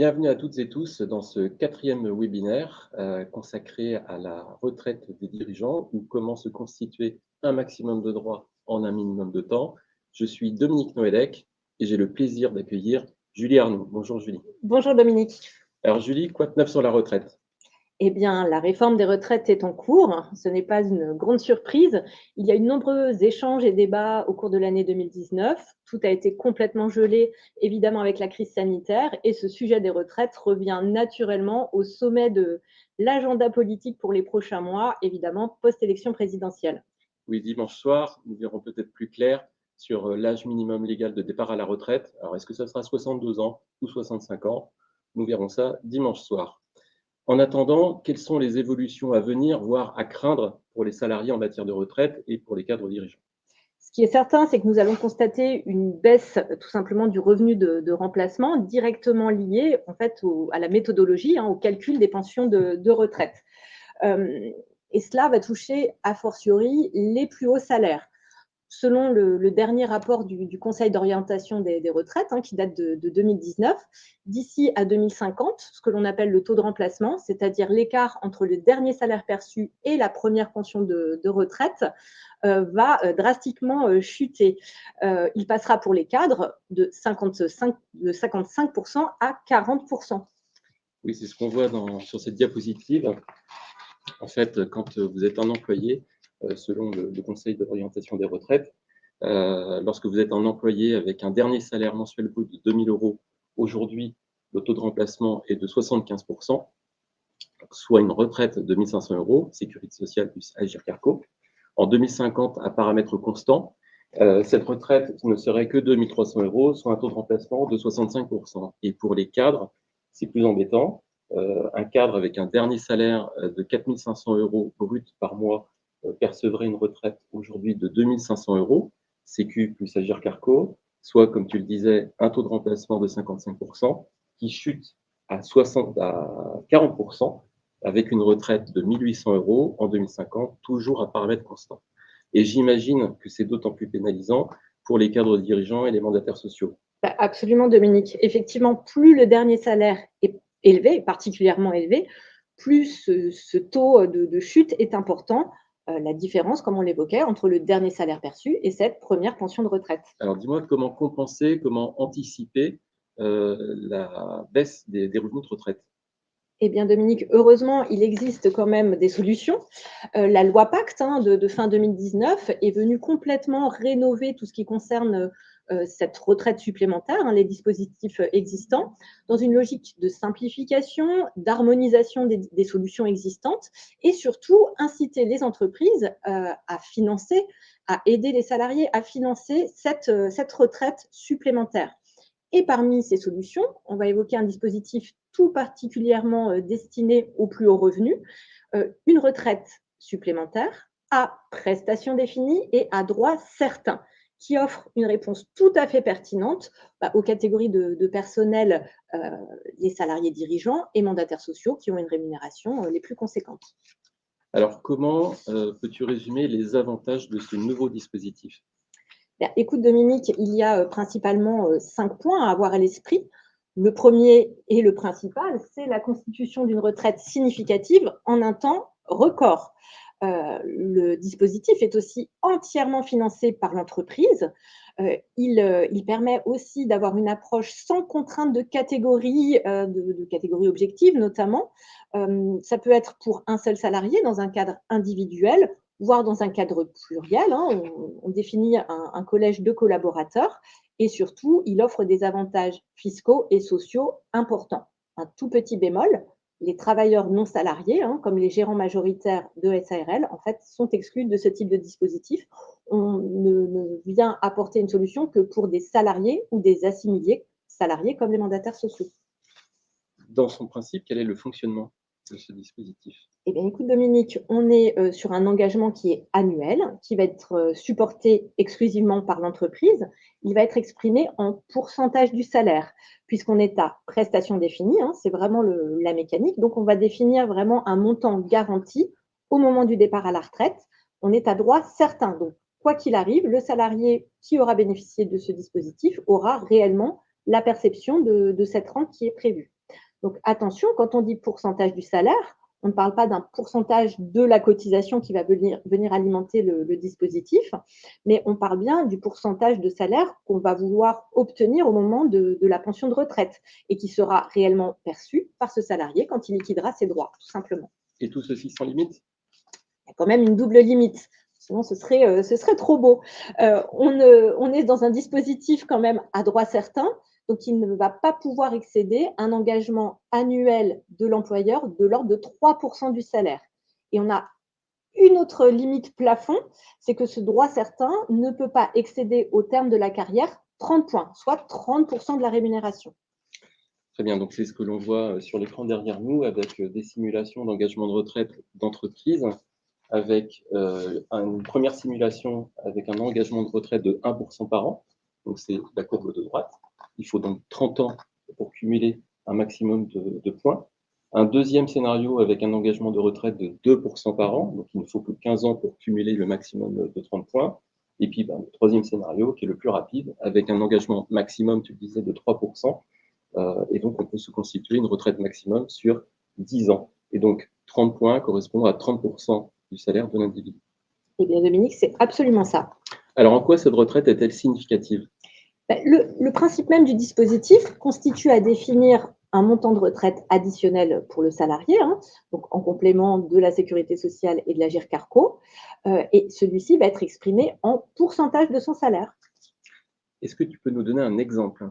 Bienvenue à toutes et tous dans ce quatrième webinaire consacré à la retraite des dirigeants ou comment se constituer un maximum de droits en un minimum de temps. Je suis Dominique Noëlec et j'ai le plaisir d'accueillir Julie Arnoux. Bonjour Julie. Bonjour Dominique. Alors Julie, quoi de neuf sur la retraite? Eh bien, la réforme des retraites est en cours. Ce n'est pas une grande surprise. Il y a eu de nombreux échanges et débats au cours de l'année 2019. Tout a été complètement gelé, évidemment, avec la crise sanitaire. Et ce sujet des retraites revient naturellement au sommet de l'agenda politique pour les prochains mois, évidemment, post-élection présidentielle. Oui, dimanche soir, nous verrons peut-être plus clair sur l'âge minimum légal de départ à la retraite. Alors, est-ce que ça sera 62 ans ou 65 ans? Nous verrons ça dimanche soir. En attendant, quelles sont les évolutions à venir, voire à craindre pour les salariés en matière de retraite et pour les cadres dirigeants? Ce qui est certain, c'est que nous allons constater une baisse tout simplement du revenu de remplacement directement liée en fait à la méthodologie, au calcul des pensions de retraite. Et cela va toucher a fortiori les plus hauts salaires. Selon le dernier rapport du Conseil d'orientation des retraites, qui date de 2019, d'ici à 2050, ce que l'on appelle le taux de remplacement, c'est-à-dire l'écart entre le dernier salaire perçu et la première pension de retraite, va drastiquement chuter. Il passera pour les cadres de 55% à 40%. Oui, c'est ce qu'on voit sur cette diapositive. En fait, quand vous êtes un employé, selon le Conseil d'orientation des retraites, lorsque vous êtes un employé avec un dernier salaire mensuel brut de 2 000 euros, aujourd'hui, le taux de remplacement est de 75%, soit une retraite de 1 500 euros, sécurité sociale plus Agir Carco. En 2050, à paramètre constant, cette retraite ne serait que de 1 300 euros, soit un taux de remplacement de 65%. Et pour les cadres, c'est plus embêtant. Un cadre avec un dernier salaire de 4 500 euros brut par mois percevrait une retraite aujourd'hui de 2 500 euros, Sécu plus Agir Carco, soit, comme tu le disais, un taux de remplacement de 55% qui chute à 40%, avec une retraite de 1 800 euros en 2050, toujours à paramètre constant. Et j'imagine que c'est d'autant plus pénalisant pour les cadres dirigeants et les mandataires sociaux. Absolument, Dominique. Effectivement, plus le dernier salaire est élevé, particulièrement élevé, plus ce taux de chute est important. La différence, comme on l'évoquait, entre le dernier salaire perçu et cette première pension de retraite. Alors, dis-moi comment compenser, comment anticiper la baisse des revenus de retraite? Eh bien, Dominique, heureusement, il existe quand même des solutions. La loi Pacte de fin 2019 est venue complètement rénover tout ce qui concerne cette retraite supplémentaire, les dispositifs existants, dans une logique de simplification, d'harmonisation des solutions existantes et surtout inciter les entreprises à financer, à aider les salariés à financer cette retraite supplémentaire. Et parmi ces solutions, on va évoquer un dispositif tout particulièrement destiné aux plus hauts revenus, une retraite supplémentaire à prestations définies et à droits certains, qui offre une réponse tout à fait pertinente aux catégories de personnel, les salariés dirigeants et mandataires sociaux qui ont une rémunération les plus conséquentes. Alors, comment peux-tu résumer les avantages de ce nouveau dispositif? Écoute Dominique, il y a principalement 5 points à avoir à l'esprit. Le premier et le principal, c'est la constitution d'une retraite significative en un temps record. Le dispositif est aussi entièrement financé par l'entreprise. Il permet aussi d'avoir une approche sans contrainte de catégorie, de catégorie objective notamment. Ça peut être pour un seul salarié dans un cadre individuel, voire dans un cadre pluriel. On définit un collège de collaborateurs et surtout, il offre des avantages fiscaux et sociaux importants. Un tout petit bémol, les travailleurs non salariés, comme les gérants majoritaires de SARL, en fait, sont exclus de ce type de dispositif. On ne vient apporter une solution que pour des salariés ou des assimilés salariés comme les mandataires sociaux. Dans son principe, quel est le fonctionnement de ce dispositif? Eh bien, écoute Dominique, on est sur un engagement qui est annuel, qui va être supporté exclusivement par l'entreprise. Il va être exprimé en pourcentage du salaire, puisqu'on est à prestation définie, c'est vraiment la mécanique. Donc, on va définir vraiment un montant garanti au moment du départ à la retraite. On est à droit certain. Donc, quoi qu'il arrive, le salarié qui aura bénéficié de ce dispositif aura réellement la perception de cette rente qui est prévue. Donc attention, quand on dit pourcentage du salaire, on ne parle pas d'un pourcentage de la cotisation qui va venir alimenter le dispositif, mais on parle bien du pourcentage de salaire qu'on va vouloir obtenir au moment de la pension de retraite et qui sera réellement perçu par ce salarié quand il liquidera ses droits, tout simplement. Et tout ceci sans limite? Il y a quand même une double limite. Sinon, ce serait trop beau. On est dans un dispositif quand même à droit certain, donc il ne va pas pouvoir excéder un engagement annuel de l'employeur de l'ordre de 3% du salaire. Et on a une autre limite plafond, c'est que ce droit certain ne peut pas excéder au terme de la carrière 30 points, soit 30% de la rémunération. Très bien, donc c'est ce que l'on voit sur l'écran derrière nous avec des simulations d'engagement de retraite d'entreprise, avec une première simulation avec un engagement de retraite de 1% par an, donc c'est la courbe de droite. Il faut donc 30 ans pour cumuler un maximum de points. Un deuxième scénario avec un engagement de retraite de 2% par an, donc il ne faut que 15 ans pour cumuler le maximum de 30 points. Et puis le troisième scénario, qui est le plus rapide, avec un engagement maximum, tu le disais, de 3%. Et donc, on peut se constituer une retraite maximum sur 10 ans. Et donc, 30 points correspondent à 30% du salaire de l'individu. Eh bien, Dominique, c'est absolument ça. Alors, en quoi cette retraite est-elle significative? Le principe même du dispositif constitue à définir un montant de retraite additionnel pour le salarié, donc en complément de la sécurité sociale et de l'Agirc-Arrco, et celui-ci va être exprimé en pourcentage de son salaire. Est-ce que tu peux nous donner un exemple?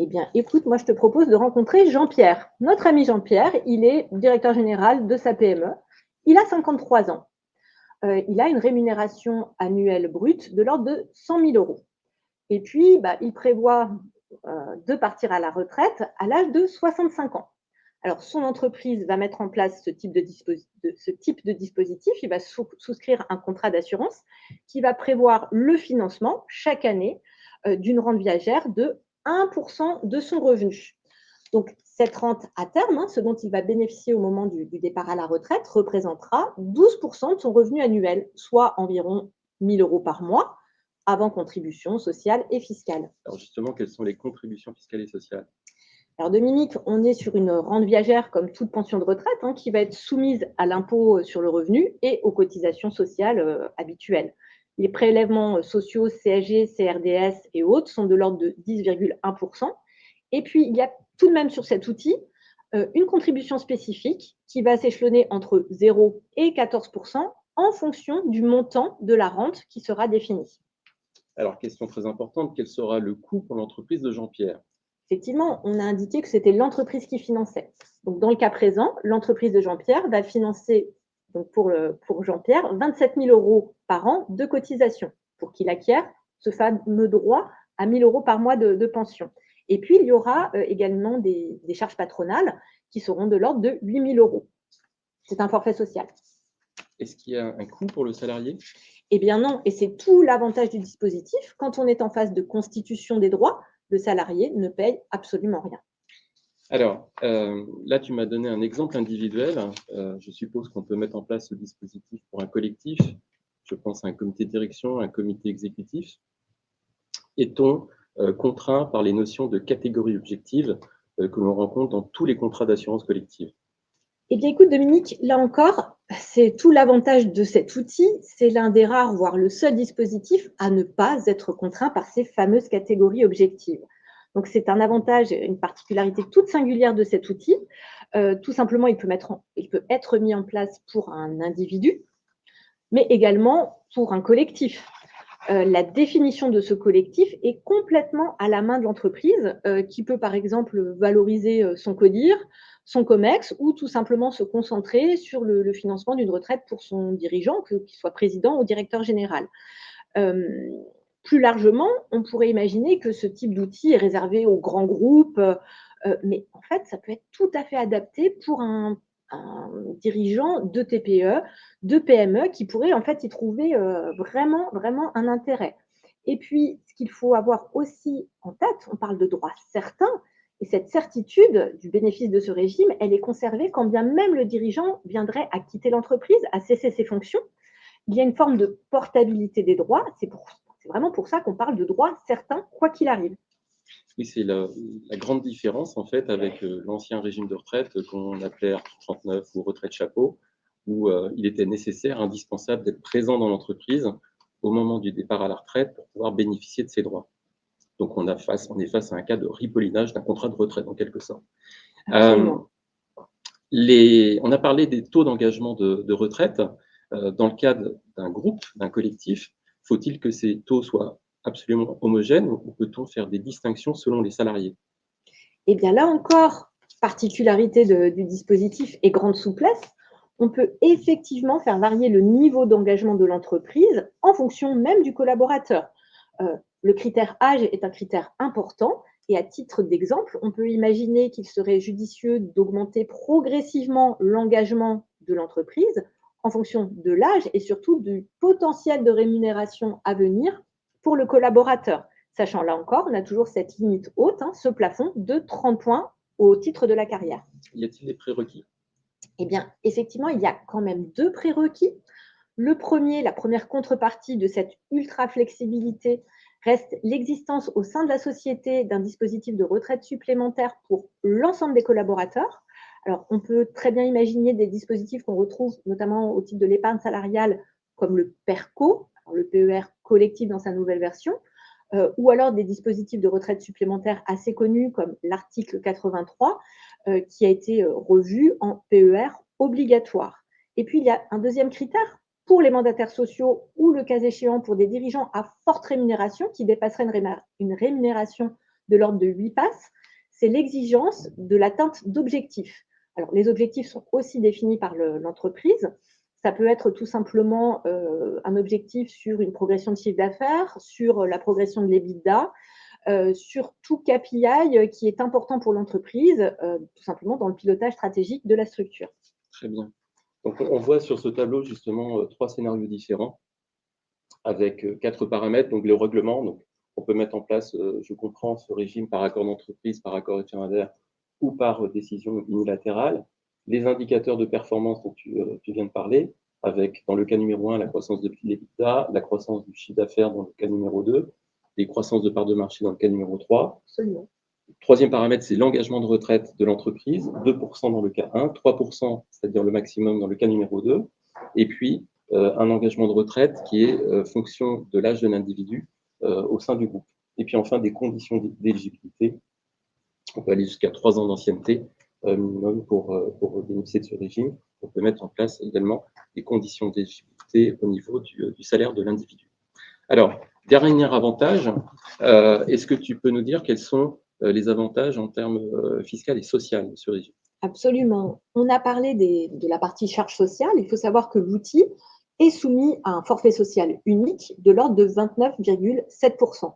Eh bien, écoute, moi, je te propose de rencontrer Jean-Pierre. Notre ami Jean-Pierre, il est directeur général de sa PME. Il a 53 ans. Il a une rémunération annuelle brute de l'ordre de 100 000 euros. Et puis, il prévoit de partir à la retraite à l'âge de 65 ans. Alors, son entreprise va mettre en place ce type de dispositif. Il va souscrire un contrat d'assurance qui va prévoir le financement chaque année d'une rente viagère de 1% de son revenu. Donc, cette rente à terme, ce dont il va bénéficier au moment du départ à la retraite, représentera 12% de son revenu annuel, soit environ 1 000 euros par mois, avant contribution sociale et fiscale. Alors justement, quelles sont les contributions fiscales et sociales? Alors Dominique, on est sur une rente viagère comme toute pension de retraite qui va être soumise à l'impôt sur le revenu et aux cotisations sociales habituelles. Les prélèvements sociaux CSG, CRDS et autres sont de l'ordre de 10,1%. Et puis, il y a tout de même sur cet outil une contribution spécifique qui va s'échelonner entre 0 et 14% en fonction du montant de la rente qui sera définie. Alors, question très importante, quel sera le coût pour l'entreprise de Jean-Pierre? Effectivement, on a indiqué que c'était l'entreprise qui finançait. Donc, dans le cas présent, l'entreprise de Jean-Pierre va financer, donc pour Jean-Pierre, 27 000 euros par an de cotisation pour qu'il acquiert ce fameux droit à 1 000 euros par mois de pension. Et puis, il y aura également des charges patronales qui seront de l'ordre de 8 000 euros. C'est un forfait social. Est-ce qu'il y a un coût pour le salarié? Eh bien non, et c'est tout l'avantage du dispositif. Quand on est en phase de constitution des droits, le salarié ne paye absolument rien. Alors, là, tu m'as donné un exemple individuel. Je suppose qu'on peut mettre en place ce dispositif pour un collectif. Je pense à un comité de direction, un comité exécutif. Est-on contraint par les notions de catégorie objective que l'on rencontre dans tous les contrats d'assurance collective? Eh bien, écoute, Dominique, là encore, c'est tout l'avantage de cet outil. C'est l'un des rares, voire le seul dispositif à ne pas être contraint par ces fameuses catégories objectives. Donc, c'est un avantage, une particularité toute singulière de cet outil. Tout simplement, il peut être mis en place pour un individu, mais également pour un collectif. La définition de ce collectif est complètement à la main de l'entreprise qui peut par exemple valoriser son CODIR, son COMEX ou tout simplement se concentrer sur le financement d'une retraite pour son dirigeant, qu'il soit président ou directeur général. Plus largement, on pourrait imaginer que ce type d'outil est réservé aux grands groupes, mais en fait, ça peut être tout à fait adapté pour un dirigeant de TPE, de PME qui pourrait en fait y trouver vraiment, vraiment un intérêt. Et puis, ce qu'il faut avoir aussi en tête, on parle de droits certains, et cette certitude du bénéfice de ce régime, elle est conservée quand bien même le dirigeant viendrait à quitter l'entreprise, à cesser ses fonctions. Il y a une forme de portabilité des droits, c'est vraiment pour ça qu'on parle de droits certains, quoi qu'il arrive. Oui, c'est la grande différence en fait avec l'ancien régime de retraite qu'on appelait article 39 ou retraite chapeau, où il était nécessaire, indispensable d'être présent dans l'entreprise au moment du départ à la retraite pour pouvoir bénéficier de ses droits. Donc on est face à un cas de ripollinage d'un contrat de retraite en quelque sorte. Absolument. On a parlé des taux d'engagement de retraite. Dans le cadre d'un groupe, d'un collectif, faut-il que ces taux soient absolument homogènes ou peut-on faire des distinctions selon les salariés? Et bien là encore, particularité du dispositif et grande souplesse, on peut effectivement faire varier le niveau d'engagement de l'entreprise en fonction même du collaborateur. Le critère âge est un critère important et à titre d'exemple, on peut imaginer qu'il serait judicieux d'augmenter progressivement l'engagement de l'entreprise en fonction de l'âge et surtout du potentiel de rémunération à venir pour le collaborateur. Sachant là encore, on a toujours cette limite haute, ce plafond de 30 points au titre de la carrière. Y a-t-il des prérequis? Eh bien, effectivement, il y a quand même deux prérequis. Le premier, la première contrepartie de cette ultra-flexibilité reste l'existence au sein de la société d'un dispositif de retraite supplémentaire pour l'ensemble des collaborateurs. Alors, on peut très bien imaginer des dispositifs qu'on retrouve notamment au titre de l'épargne salariale, comme le PERCO, le PER collectif dans sa nouvelle version, ou alors des dispositifs de retraite supplémentaires assez connus comme l'article 83, qui a été revu en PER obligatoire. Et puis, il y a un deuxième critère pour les mandataires sociaux ou le cas échéant pour des dirigeants à forte rémunération qui dépasseraient une rémunération de l'ordre de 8 passes, c'est l'exigence de l'atteinte d'objectifs. Alors, les objectifs sont aussi définis par l'entreprise. Ça peut être tout simplement un objectif sur une progression de chiffre d'affaires, sur la progression de l'EBITDA, sur tout KPI qui est important pour l'entreprise, tout simplement dans le pilotage stratégique de la structure. Très bien. Donc on voit sur ce tableau justement 3 scénarios différents avec 4 paramètres. Donc le règlement, donc on peut mettre en place, je comprends, ce régime par accord d'entreprise, par accord référendaire ou par décision unilatérale. Les indicateurs de performance dont tu viens de parler, avec dans le cas numéro 1 la croissance de l'EBITDA, la croissance du chiffre d'affaires dans le cas numéro 2, les croissances de part de marché dans le cas numéro 3. Absolument. Troisième paramètre, c'est l'engagement de retraite de l'entreprise, 2% dans le cas 1, 3%, c'est-à-dire le maximum dans le cas numéro 2, et puis un engagement de retraite qui est fonction de l'âge de l'individu au sein du groupe. Et puis enfin, des conditions d'éligibilité. On peut aller jusqu'à 3 ans d'ancienneté minimum pour bénéficier de ce régime. On peut mettre en place également des conditions d'éligibilité au niveau du salaire de l'individu. Alors, dernier avantage, est-ce que tu peux nous dire quels sont les avantages en termes fiscal et social de ce régime? Absolument. On a parlé de la partie charge sociale. Il faut savoir que l'outil est soumis à un forfait social unique de l'ordre de 29,7%.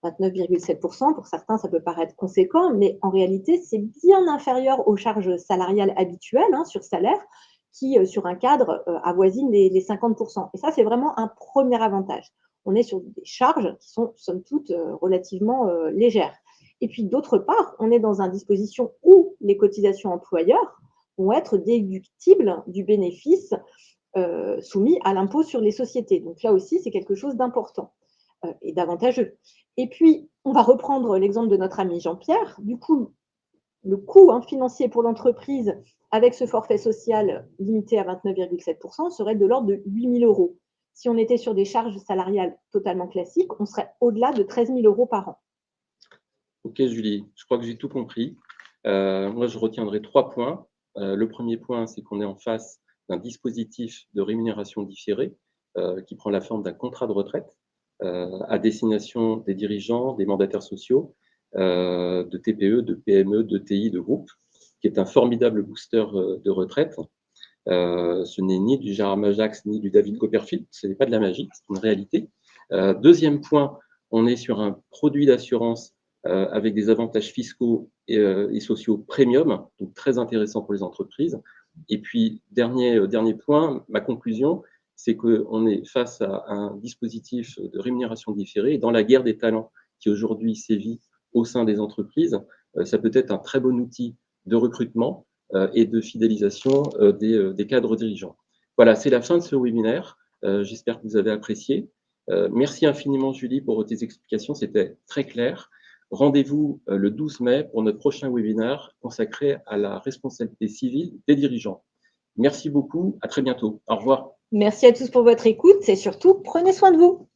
29,7%, pour certains, ça peut paraître conséquent, mais en réalité, c'est bien inférieur aux charges salariales habituelles sur salaire qui, sur un cadre, avoisinent les 50%. Et ça, c'est vraiment un premier avantage. On est sur des charges qui sont, somme toute, relativement légères. Et puis, d'autre part, on est dans une disposition où les cotisations employeurs vont être déductibles du bénéfice soumis à l'impôt sur les sociétés. Donc là aussi, c'est quelque chose d'important et d'avantageux. Et puis, on va reprendre l'exemple de notre ami Jean-Pierre. Du coup, le coût financier pour l'entreprise avec ce forfait social limité à 29,7% serait de l'ordre de 8 000 euros. Si on était sur des charges salariales totalement classiques, on serait au-delà de 13 000 euros par an. Ok Julie, je crois que j'ai tout compris. Moi, je retiendrai 3 points. Le premier point, c'est qu'on est en face d'un dispositif de rémunération différée qui prend la forme d'un contrat de retraite à destination des dirigeants, des mandataires sociaux, de TPE, de PME, de TI, de groupes, qui est un formidable booster de retraite. Ce n'est ni du Gérard Majax ni du David Copperfield, ce n'est pas de la magie, c'est une réalité. Deuxième point, on est sur un produit d'assurance avec des avantages fiscaux et sociaux premium, donc très intéressant pour les entreprises. Et puis, dernier point, ma conclusion, c'est qu'on est face à un dispositif de rémunération différée. Et dans la guerre des talents qui aujourd'hui sévit au sein des entreprises, ça peut être un très bon outil de recrutement et de fidélisation des cadres dirigeants. Voilà, c'est la fin de ce webinaire. J'espère que vous avez apprécié. Merci infiniment, Julie, pour tes explications. C'était très clair. Rendez-vous le 12 mai pour notre prochain webinaire consacré à la responsabilité civile des dirigeants. Merci beaucoup, à très bientôt. Au revoir. Merci à tous pour votre écoute et surtout, prenez soin de vous.